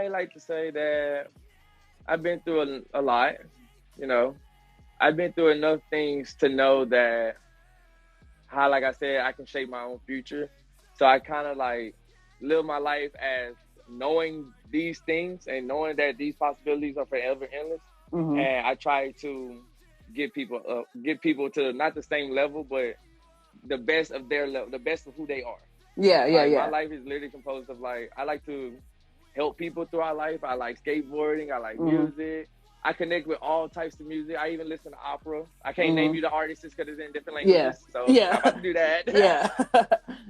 I like to say that I've been through a lot. You know, I've been through enough things to know that how, like I said, I can shape my own future. So I kind of like live my life as knowing these things and knowing that these possibilities are forever endless. Mm-hmm. And I try to get people to not the same level, but the best of their level, the best of who they are. Yeah, yeah, Like my yeah. life is literally composed of like I like to help people throughout life. I like skateboarding. I like Mm-hmm. music. I connect with all types of music. I even listen to opera. I can't name Mm-hmm. you the artists just because it's in different Yeah, languages, so I'm not yeah, about to do that. yeah,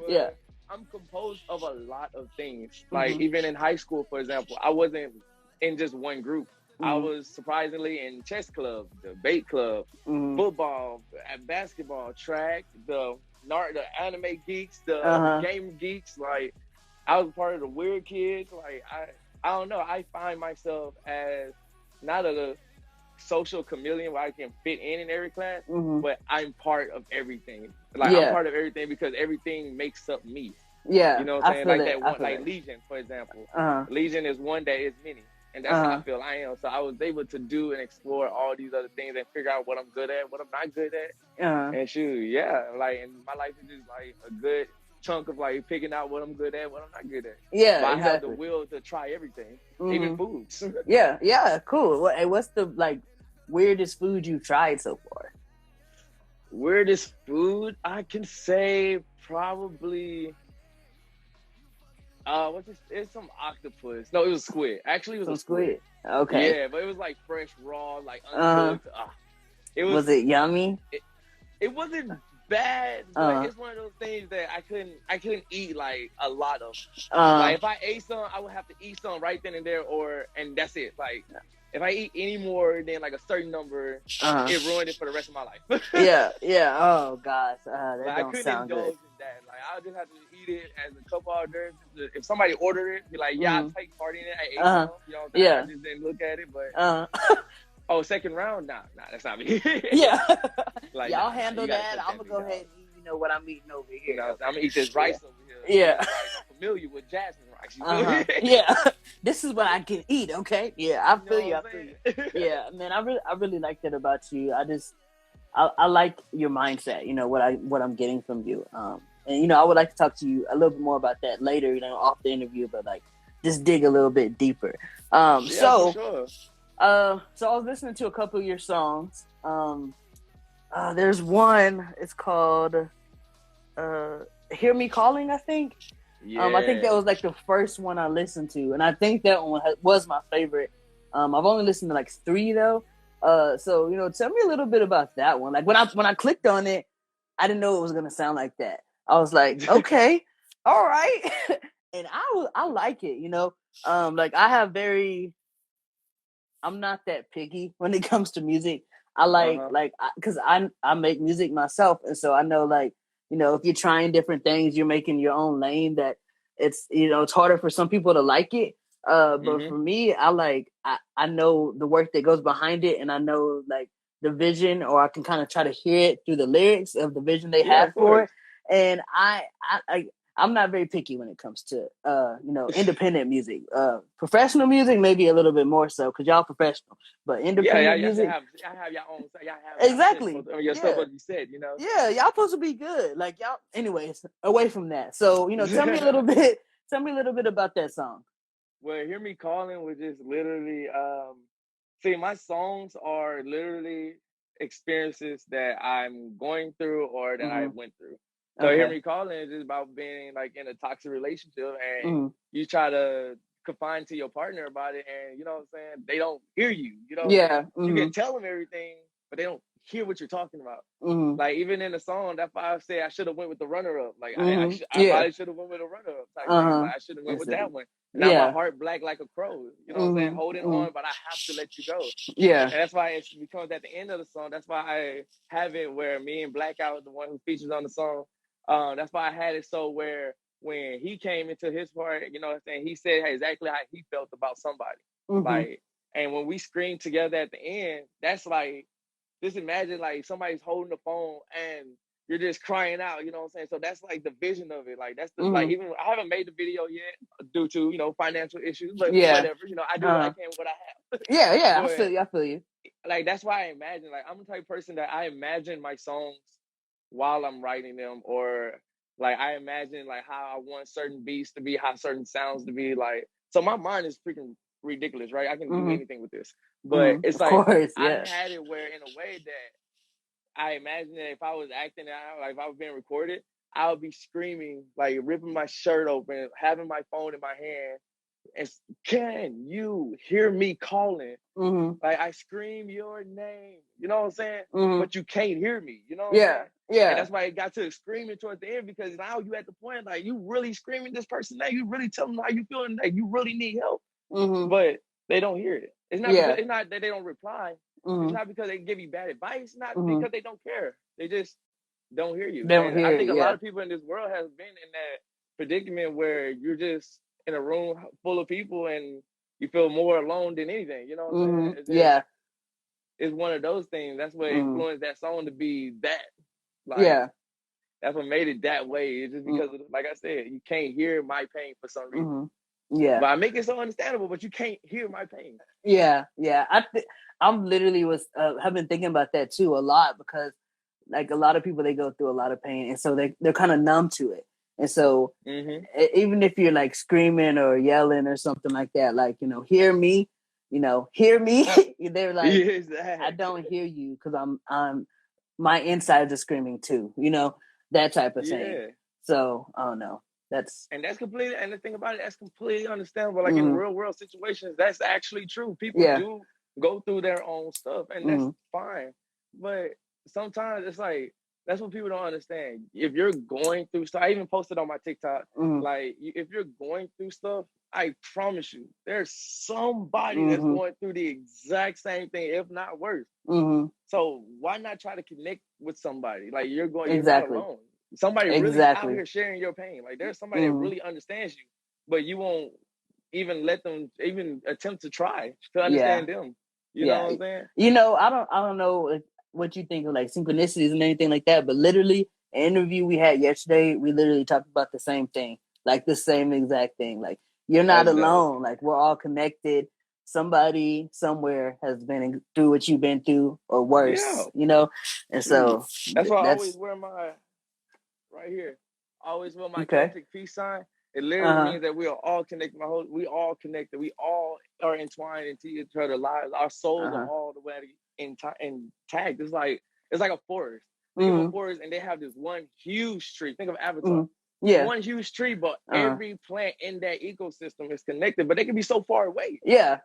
yeah. But I'm composed of a lot of things. Like Mm-hmm. even in high school, for example, I wasn't in just one group. I Mm-hmm. was surprisingly in chess club, debate club, Mm-hmm. football, basketball, track, the anime geeks, the Uh-huh. game geeks. Like I was part of the weird kids. Like I don't know. I find myself as not a social chameleon where I can fit in every class, Mm-hmm. but I'm part of everything. Like I'm Yeah, part of everything because everything makes up me. You yeah. know what I'm I saying? feel Like it. that I one, feel like it. Legion, for example. Uh-huh. Legion is one that is many. And that's how I Uh-huh. feel I am. So I was able to do and explore all these other things and figure out what I'm good at, what I'm not good at. Uh-huh. And shoot, yeah, like, and my life is just like a good chunk of like picking out what I'm good at, what I'm not good at. Yeah, But I have the exactly. will to try everything, even Mm-hmm. foods. Yeah, yeah, cool. What, and what's the like weirdest food you've tried so far? Weirdest food, I can say probably what's this? It's some octopus. No, it was squid. Actually, it was a Some squid. squid. Okay. Yeah, but it was like fresh, raw, like Uh, uncooked. It was was it yummy? it, it wasn't bad, but Uh, it's one of those things that I couldn't eat like a lot of. uh, Like if I ate some, I would have to eat some right then and there, or and that's it. Like if I eat any more than like a certain number, uh. it ruined it for the rest of my life. Yeah, yeah. Oh gosh, that Like I don't couldn't sound good. indulge in that. Like I just have to eat it as a couple hors d'oeuvres. If somebody ordered it, be like, yeah, I Mm-hmm. take part in it. I ate Uh, some. You know what I'm saying? I yeah. just didn't look at it. But Uh, oh, second round, nah, that's not me. yeah. Like Y'all nah, handle you gotta that. cook I'm that gonna meat go out. ahead and eat. You know what I'm eating over You here. know, I'm Okay. gonna eat this Yeah. rice over here. Yeah. Green rice. I'm familiar with jasmine rice. You feel Uh-huh. me? Yeah. This is what I can eat, okay? Yeah, I You feel know you. I what feel you. I'm saying? Yeah, man, I really like that about you. I like your mindset, what I'm getting from you. And I would like to talk to you a little bit more about that later, off the interview, but like just dig a little bit deeper. Um Yeah, for so sure. so I was listening to a couple of your songs. There's one, it's called uh Hear Me Calling, I think. I think that Yeah. was like the first one I listened to, and I think that one was my favorite. I've only listened to like three though. So tell me a little bit about that one. Like when I clicked on it, I didn't know it was gonna sound like that. I was like, okay, all right, and I like it. Like I'm not that picky when it comes to music. I Uh-huh. because I make music myself, and so I know like if you're trying different things, you're making your own lane. That it's harder for some people to like it. But Mm-hmm. for me, I know the work that goes behind it, and I know like the vision, or I can kind of try to hear it through the lyrics of the vision they Yeah, have of for course. it. And I'm not very picky when it comes to independent music. Professional music maybe a little bit more so because y'all professional, but Yeah, yeah, independent y'all should music, have y'all have your own y'all have y'all shit exactly. supposed to, I mean, your stuff Yeah, supposed to be said, you know? yeah, y'all supposed to be good. Like y'all. Anyways, away from that. So tell me a little bit. Tell me a little bit about that song. Well, Hear Me Calling was just literally see my songs are literally experiences that I'm going through or that I Mm-hmm. went through. So Hear Okay. Me Calling is just about being like in a toxic relationship and Mm-hmm. you try to confide to your partner about it and you know what I'm saying, they don't hear you. You know, Yeah. you can Mm-hmm. tell them everything, but they don't hear what you're talking about. Mm-hmm. Like even in the song, that's why I say I should have went with the runner up. Like Mm-hmm. I Yeah. probably should have went with a runner up type thing. Uh-huh. Like I should have went with Listen. that one. Now my Yeah. heart black like a crow. You know what I'm saying? Mm-hmm. Holding Mm-hmm. on, but I have to let you go. Yeah. And that's why it becomes at the end of the song. That's why I have it where me and Blackout, the one who features on the song, that's why I had it so where when he came into his part, you know what I'm saying, he said exactly how he felt about somebody. Mm-hmm. Like, and when we screamed together at the end, that's like, just imagine like somebody's holding the phone and you're just crying out, you know what I'm saying? So that's like the vision of it. Like that's the Mm-hmm. like even I haven't made the video yet due to, you know, financial issues, but Yeah. whatever, you know, I do what I can with what I have. Yeah. I But feel you. like that's why I imagine, like I'm the type of person that I imagine my songs while I'm writing them, or like I imagine like how I want certain beats to be, how certain sounds to be. Like so my mind is freaking ridiculous, right? I can do anything with this. But it's Of like course, I yeah. had it where in a way that I imagine that if I was acting out, like if I was being recorded, I would be screaming, like ripping my shirt open, having my phone in my hand, and can you hear me calling? Like I scream your name, you know what I'm saying? But you can't hear me, you know what I'm saying? Yeah. And that's why it got to screaming towards the end, because now you at the point like you really screaming this person name, you really tell them how you feeling, like you really need help, but they don't hear it. It's not because it's not that they don't reply. It's not because they give you bad advice. It's not because they don't care. They just don't hear you. They don't And hear I think it, a yeah. lot of people in this world has been in that predicament where you're just in a room full of people and you feel more alone than anything. You know what I'm saying? It's just, it's one of those things. That's what influenced that song to be that. Like, that's what made it that way. It's just because, of, like I said, you can't hear my pain for some reason. Yeah. But I make it so understandable, but you can't hear my pain. Yeah. I'm literally have been thinking about that too a lot, because like a lot of people, they go through a lot of pain, and so they're kind of numb to it. And so even if you're like screaming or yelling or something like that, like, you know, hear me, they're like, I don't hear you because I'm my insides are screaming too, you know, that type of thing. So I don't know. That's completely, and the thing about it, that's completely understandable. Like in real world situations, that's actually true. People do go through their own stuff, and that's fine. But sometimes it's like that's what people don't understand. If you're going through stuff, I even posted on my TikTok, like if you're going through stuff, I promise you, there's somebody that's going through the exact same thing, if not worse. So why not try to connect with somebody? Like you're not alone. Somebody really out here sharing your pain. Like there's somebody that really understands you, but you won't even let them even attempt to try to understand them. You know what I'm saying? You know, I don't know what you think of like synchronicities and anything like that, but literally an interview we had yesterday, we literally talked about the same thing, like the same exact thing. Like you're not alone. Like we're all connected. Somebody somewhere has been through what you've been through or worse, you know? And so that's why I always wear my right here. I always wear my Celtic peace sign. It literally means that we are all connected. We all connected. We all are entwined into each other's lives. Our souls are all the way intact. It's like a forest. Think of a forest, and they have this one huge tree. Think of Avatar. One huge tree, but every plant in that ecosystem is connected. But they can be so far away.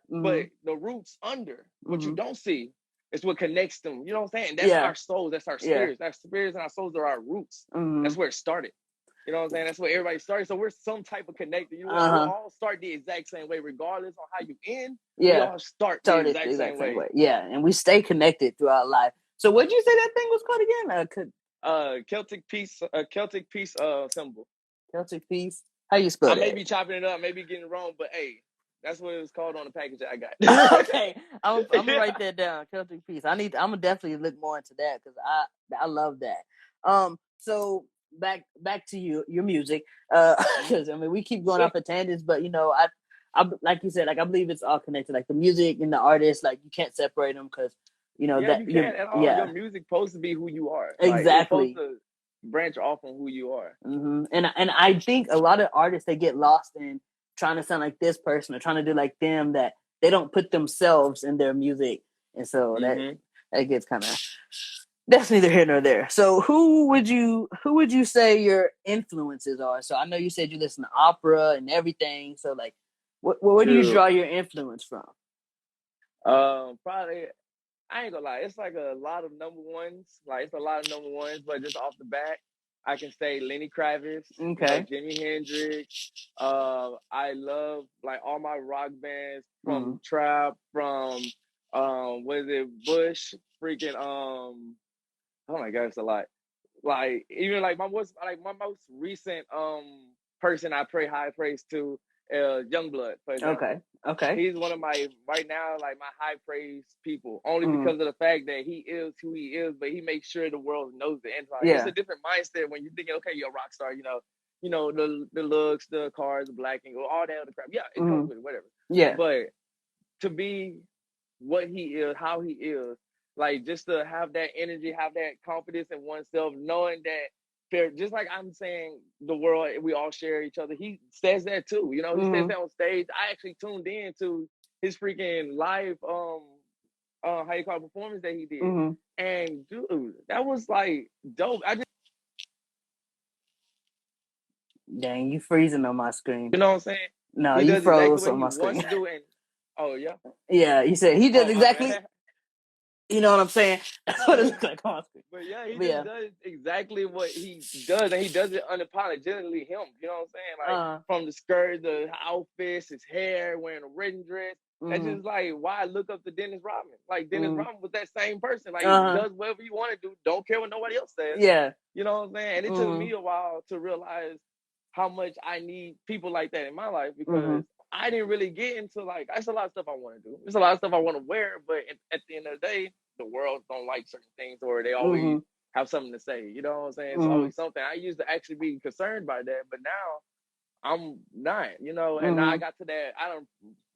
But the roots under what you don't see is what connects them. You know what I'm saying? That's our souls. That's our spirits. Our spirits and our souls are our roots. That's where it started. You know what I'm saying? That's where everybody started. So we're some type of connected. You know, we all start the exact same way, regardless on how you end. We all start the exact same way. Yeah, and we stay connected throughout life. So what'd you say that thing was called again? Celtic peace symbol. Celtic peace. How you spell that? I may be chopping it up, maybe getting it wrong, but hey, that's what it was called on the package that I got. Okay, I'm gonna write that down. Celtic peace. I'm gonna definitely look more into that because I love that. So back to your music. Because I mean we keep going off of tangents, but you know I like you said, like I believe it's all connected. Like the music and the artist, like you can't separate them because you know that you can't at all. Your music's supposed to be who you are. Exactly. Like, it's supposed to branch off on who you are. And I think a lot of artists, they get lost in trying to sound like this person or trying to do like them, that they don't put themselves in their music, and so that gets kind of, that's neither here nor there. So who would you say your influences are? So I know you said you listen to opera and everything. So like, where do you draw your influence from? Probably, I ain't gonna lie, it's like a lot of number ones. Like it's a lot of number ones, but just off the bat, I can say Lenny Kravitz, Jimi Hendrix. I love like all my rock bands from trap, from what is it, Bush, freaking oh my god, it's a lot. Like even like my most recent person I pray high praise to Youngblood, for example. Okay. He's one of my right now, like my high praise people, only because of the fact that he is who he is, but he makes sure the world knows it. And like, it's a different mindset when you're thinking, okay, you're a rock star, the looks, the cars, the black and all that other crap. Yeah, it comes with it, whatever. Yeah. But to be what he is, how he is, like just to have that energy, have that confidence in oneself, knowing that just like I'm saying, the world, we all share each other. He says that too. He says that on stage. I actually tuned in to his freaking live, how you call it, performance that he did. And dude, that was like dope. Dang, you freezing on my screen. You know what I'm saying? No, he you does froze exactly on what my he screen. wants to do. And oh yeah. Yeah, you said he does exactly. You know what I'm saying? That's what it looks like on my screen. But yeah, he just does exactly what he does, and he does it unapologetically him. You know what I'm saying? Like from the skirt, the outfits, his hair, wearing a wedding dress. That's just like why I look up to Dennis Rodman. Like Dennis Rodman was that same person. Like he does whatever you want to do, don't care what nobody else says. Yeah. You know what I'm saying? And it took me a while to realize how much I need people like that in my life, because I didn't really get into like, there's a lot of stuff I want to do. There's a lot of stuff I want to wear, but at the end of the day, the world don't like certain things, or they always have something to say. You know what I'm saying? It's always something. I used to actually be concerned by that, but now I'm not, and now I got to that, I don't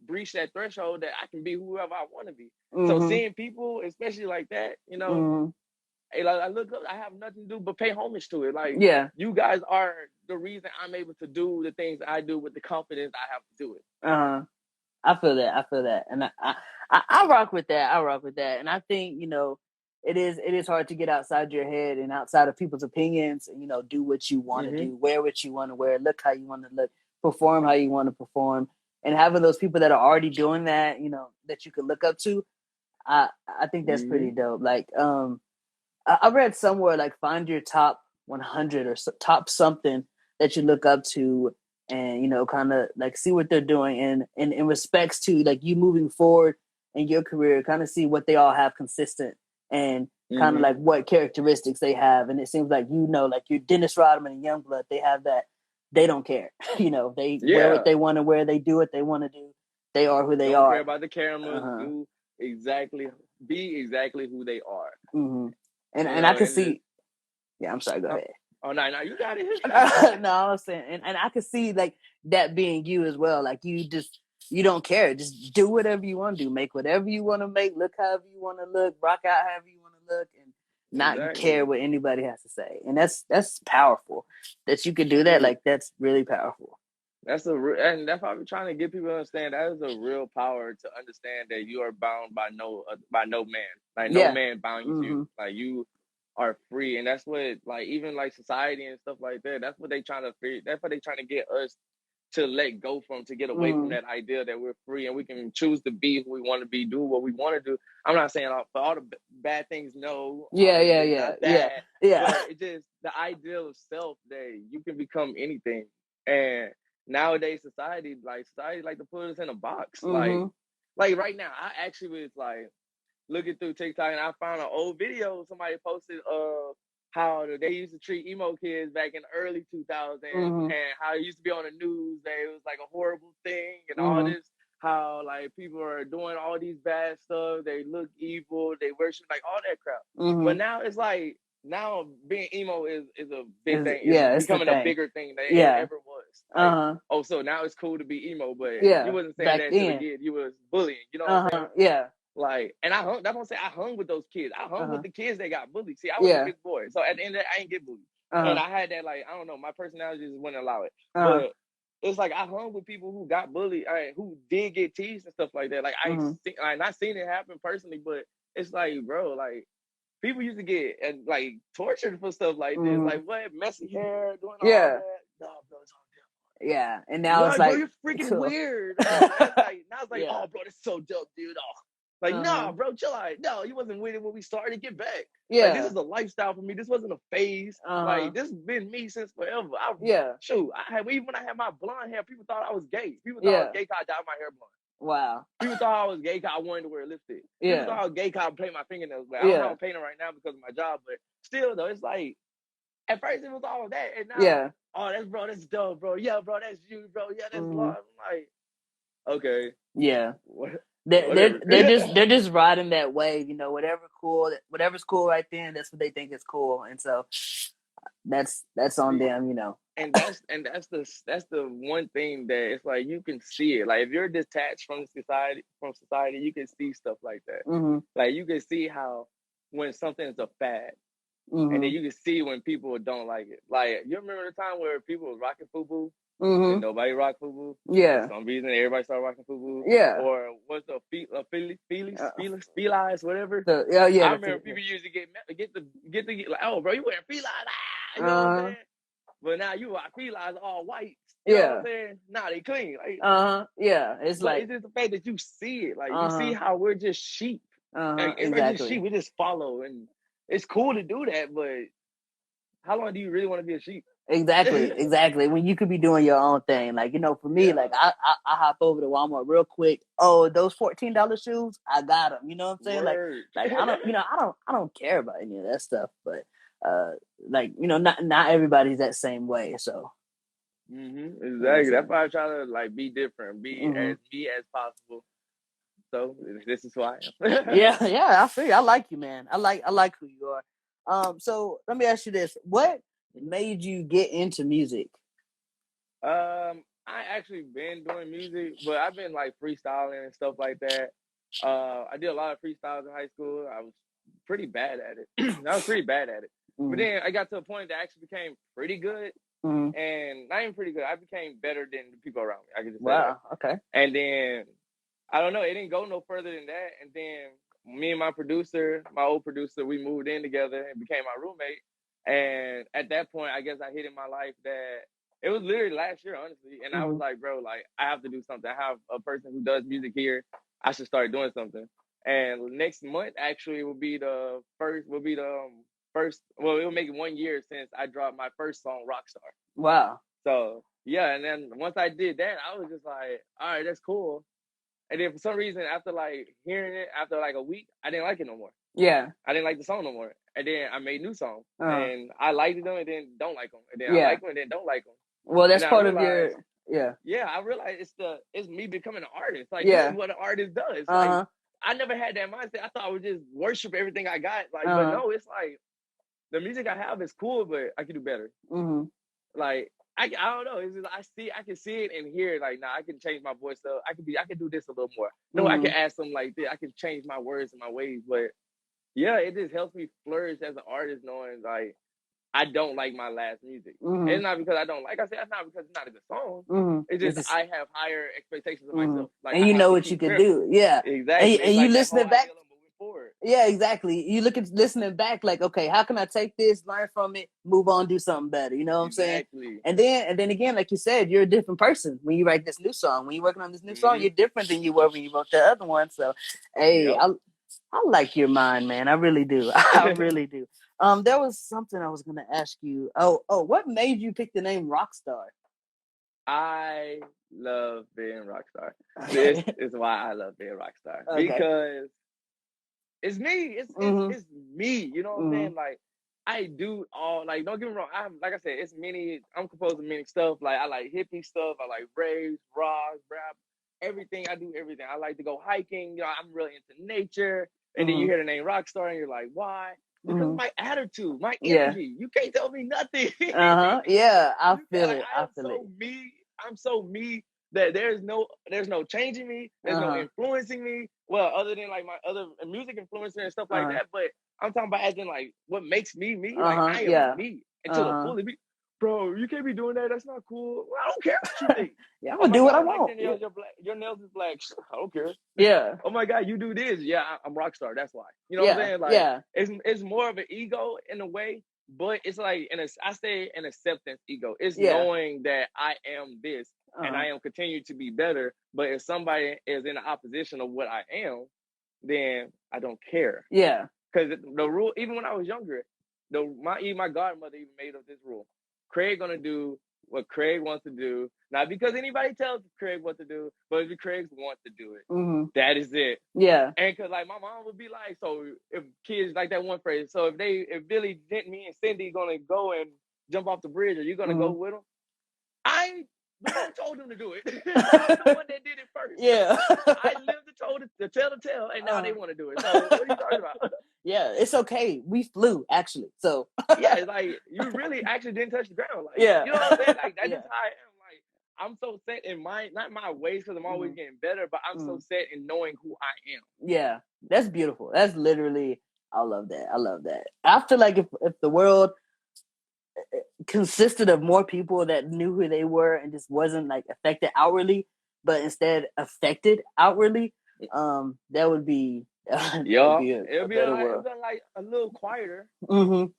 breach that threshold that I can be whoever I want to be. So seeing people, especially like that, I look up, I have nothing to do but pay homage to it. Like, you guys are the reason I'm able to do the things I do with the confidence I have to do it. I feel that. And I rock with that. And I think, it is hard to get outside your head and outside of people's opinions and, do what you want to do, wear what you want to wear, look how you want to look, perform how you want to perform. And having those people that are already doing that, that you can look up to, I think that's pretty dope. Like, I read somewhere, like, find your top 100 or top something that you look up to, and kind of like see what they're doing, and in respects to like you moving forward in your career, kind of see what they all have consistent, and kind of like what characteristics they have. And it seems like like your Dennis Rodman and Youngblood, they have that. They don't care, they wear what they want to wear, they do what they want to do, they are who they don't are. Care about the camera, be exactly who they are. And I can see. Yeah, I'm sorry. Go ahead. Oh no, you got it. No, I was saying, and I could see like that being you as well. Like you don't care. Just do whatever you want to do. Make whatever you want to make. Look however you want to look. Rock out however you want to look, and not care what anybody has to say. And that's powerful. That you could do that. Like that's really powerful. And that's why I'm trying to get people to understand. That is a real power, to understand that you are bound by no man. Like no man bound you to you. Like you are free, and that's what, like, even like society and stuff like that. That's what they trying to figure. That's what they trying to get us to let go from, to get away from that idea that we're free and we can choose to be who we want to be, do what we want to do. I'm not saying for all the bad things, no. Yeah. But it's just the ideal of self, that you can become anything. And nowadays society like to put us in a box. Like right now, I actually was like looking through TikTok, and I found an old video somebody posted of how they used to treat emo kids back in the early 2000s, and how it used to be on the news that it was like a horrible thing, and all this, how like people are doing all these bad stuff, they look evil, they worship, like all that crap. But now it's like, now being emo is a big thing. It's becoming a bigger thing than it ever was. Like, so now it's cool to be emo, but you wasn't saying that to the kid. You was bullying. You know what I'm saying? Like, and I hung. That's what I'm saying. I hung with those kids. I hung with the kids that got bullied. See, I was a big boy, so at the end of that, I didn't get bullied, and I had that, like, I don't know, my personality just wouldn't allow it. But it's like I hung with people who got bullied, who did get teased and stuff like that. Like I not seen it happen personally, but it's like, bro, like people used to get like tortured for stuff like this, like what, messy hair, doing all that. No, bro, it's all different. Yeah, and now it's like, bro, you're freaking weird. Now it's like, oh, bro, that's so dope, dude. Oh. Like, nah, bro, chill out. No, you wasn't with it when we started. Get back. Like, this is a lifestyle for me. This wasn't a phase. Like, this has been me since forever. Shoot, even when I had my blonde hair, people thought I was gay. People thought I was gay because I dyed my hair blonde. Wow. People thought I was gay because I wanted to wear lipstick. People thought I was gay because I paint my fingernails black. I don't paint them right now because of my job, but still, though, it's like, At first it was all that, and now, Yeah. oh, that's dope, bro. Yeah, bro, that's you, bro. Yeah, that's love. I'm like, okay, Yeah. whatever. They're just riding that wave, you know, whatever's cool right then, that's what they think is cool. And so that's on See, them, you know. and that's the one thing that it's like you can see it. Like if you're detached from society, you can see stuff like that. Mm-hmm. Like you can see how when something is a fad, and then Mm-hmm. you can see when people don't like it. Like you remember the time where people was rocking FUBU, and then Mm-hmm. nobody rocked FUBU. For Yeah. some reason, everybody started rocking FUBU. Yeah. Or what's the Uh, Felix, whatever. yeah, I remember people used to get like, oh, bro, you wearing felines, you know what I'm saying? But now you rock felines all white. You know what I'm yeah. saying? Now they clean. Like, Yeah. It's but like it's just the fact that you see it. Like you see how we're just sheep. Like, we're just sheep. exactly. We just follow, and it's cool to do that. But how long do you really want to be a sheep? Exactly. When you could be doing your own thing, like, you know, for me, Yeah. like I hop over to Walmart real quick. Oh, those $14 shoes, I got them. You know what I'm saying? Word. Like I don't, you know, I don't care about any of that stuff. But like, you know, not everybody's that same way. So Exactly. That's why I try to like be different, be mm-hmm. as possible. So this is who I am. Yeah, I feel you. I like you, man. I like who you are. So let me ask you this: what made you get into music? I actually been doing music, but I've been like freestyling and stuff like that. I did a lot of freestyles in high school. I was pretty bad at it. I was pretty bad at it. But Mm-hmm. then I got to a point that I actually became pretty good, Mm-hmm. and not even pretty good. I became better than the people around me. I can just say that. Wow. Okay. And then I don't know. It didn't go no further than that. And then me and my producer, my old producer, we moved in together and became my roommate. And at that point, I guess I hit in my life that it was literally last year, honestly. And I was Mm-hmm. like, bro, like I have to do something. I have a person who does music here. I should start doing something. And next month actually will be the first. Will be the first. Well, it'll make it 1 year since I dropped my first song, Roqstaar. Wow. So yeah, and then once I did that, I was just like, all right, that's cool. And then for some reason, after like hearing it after like a week, I didn't like it no more. Yeah. I didn't like the song no more. And then I made new songs, Uh-huh. and I liked them, and then don't like them, and then I Yeah. like them, and then don't like them. Well, that's And I part of your realized, yeah. I realized it's me becoming an artist. Like this is Yeah. what an artist does. Like Uh-huh. I never had that mindset. I thought I would just worship everything I got. Like, but Uh-huh. no, it's like the music I have is cool, but I can do better. Mm-hmm. Like I don't know. It's just I can see it and hear it. Like now, I can change my voice up. I can do this a little more. No, I can add something like this. I can change my words and my ways. But yeah, it just helps me flourish as an artist, knowing like I don't like my last music. Mm-hmm. It's not because I don't like. I said it's not because it's not a good song. Mm-hmm. It's just I have higher expectations of myself. Like And I you have know to what you keep could do. Yeah. exactly. And It's you like that whole listening back. ideal of moving forward. Yeah, exactly. You look at listening back, like, okay, how can I take this, learn from it, move on, do something better? You know what I'm saying? Exactly. And then again, like you said, you're a different person when you write this new song. When you're working on this new song, you're different than you were when you wrote the other one. So, hey, Yep. I like your mind, man. I really do. I really do. There was something I was gonna ask you. Oh, what made you pick the name Roqstaar? I love being Roqstaar. This Okay. is why I love being Roqstaar Okay. because it's me. It's me. You know what I'm saying? Like I do all like. Don't get me wrong. Like I said, it's many. I'm composed of many stuff. Like I like hippie stuff. I like raves, rock, rap, everything. I do everything. I like to go hiking. You know, I'm really into nature. And then you hear the name Roqstaar, and you're like, why? Because my attitude, my energy. You can't tell me nothing. Yeah, I feel Like it. I I am feel it. so me. I'm so me that there's no changing me. There's no influencing me. Well, other than like my other music influencer and stuff like that. But I'm talking about as in like what makes me me. Like I am me until the fullest. Bro, you can't be doing that. That's not cool. Well, I don't care what you think. Yeah, I'm Oh gonna my do what God, I I like want. your nails. Your black. Your nails is black. I don't care. Yeah. Oh my God, you do this. Yeah, I'm Roqstaar. That's why. You know what I'm Yeah. saying? Like Yeah. it's more of an ego in a way, but it's like I say an acceptance ego. It's Yeah. knowing that I am this and I am continuing to be better. But if somebody is in the opposition of what I am, then I don't care. Yeah. Because the rule, even when I was younger, my godmother even made up this rule. Craig gonna do what Craig wants to do, not because anybody tells Craig what to do, but if Craig wants to do it, that is it. Yeah. And because like my mom would be like, so if kids like that one phrase, so if Billy, me and Cindy gonna go and jump off the bridge, are you gonna go with them? The Lord told them to do it. I'm the one that did it first. Yeah. I lived to tell the tale, and now they want to do it. So what are you talking about? Yeah, it's okay. We flew actually. So yeah, it's like you really actually didn't touch the ground. Like, yeah, you know what I'm saying? Like that's just how I am. Like I'm so set in not my ways because I'm always getting better, but I'm so set in knowing who I am. Yeah, that's beautiful. That's literally. I love that. I love that. I feel like if the world consisted of more people that knew who they were and just wasn't like affected outwardly, but instead affected outwardly, that would be it'll be like a little quieter. You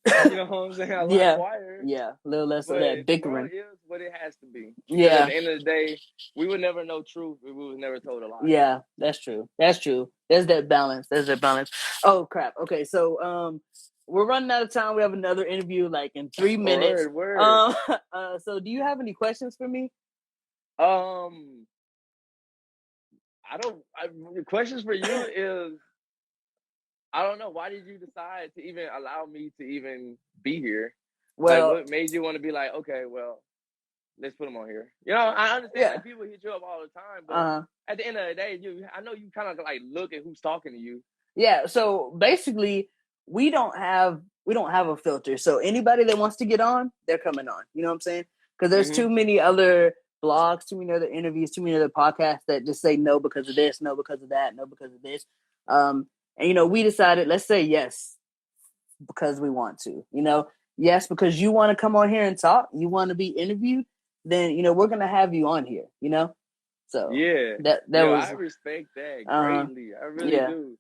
know what I'm saying? A lot quieter. Yeah, a little less of that bickering. The world is what it has to be. Yeah. At the end of the day, we would never know truth if we was never told a lie. Yeah, that's true. That's true. There's that balance. Oh crap. Okay, so we're running out of time. We have another interview like in 3 minutes. Word. So do you have any questions for me? Questions for you is, I don't know. Why did you decide to even allow me to even be here? Well, like, what made you want to be like, okay, well, let's put them on here? You know, I understand like people hit you up all the time, but at the end of the day, I know you kind of like look at who's talking to you. Yeah. So basically, we don't have a filter. So anybody that wants to get on, they're coming on. You know what I'm saying? Because there's too many other blogs, too many other interviews, too many other podcasts that just say no because of this, no because of that, no because of this. And we decided, let's say yes because we want to. Yes because you want to come on here and talk, you want to be interviewed, then we're gonna have you on here. So that was. I respect that greatly. I really do.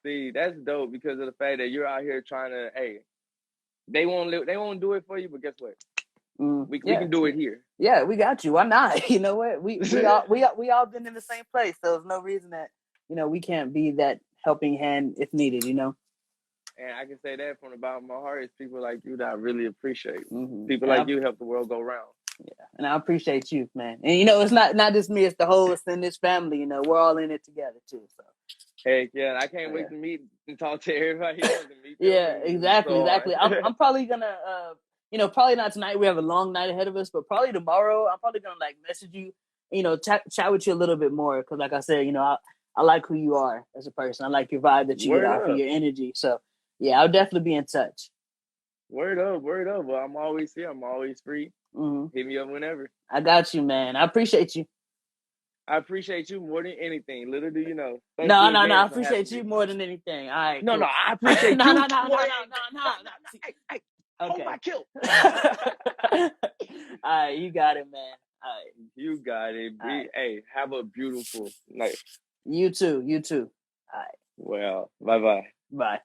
See, that's dope because of the fact that you're out here trying to. Hey, they won't do it for you, but guess what? We can do it here. Yeah, we got you. Why not? You know what? We all been in the same place, so there's no reason that we can't be that helping hand if needed. And I can say that from the bottom of my heart. It's people like you that I really appreciate. People like you help the world go round. Yeah, and I appreciate you, man. And it's not just me; it's the whole extended family. We're all in it together too. So. Heck yeah, I can't wait to meet and talk to everybody else and meet them. Yeah, exactly. I'm probably gonna, probably not tonight. We have a long night ahead of us, but probably tomorrow. I'm probably gonna like message you, chat with you a little bit more because, like I said, I like who you are as a person. I like your vibe that you get off of your energy. So yeah, I'll definitely be in touch. Word up. Well, I'm always here. I'm always free. Hit me up whenever. I got you, man. I appreciate you. I appreciate you more than anything. Little do you know. No. I appreciate you more than anything. All right. No, cool. I appreciate you. No. Hey, hold my kilt. All right, you got it, man. All right. You got it. Hey, have a beautiful night. You too. All right. Well, bye-bye. Bye.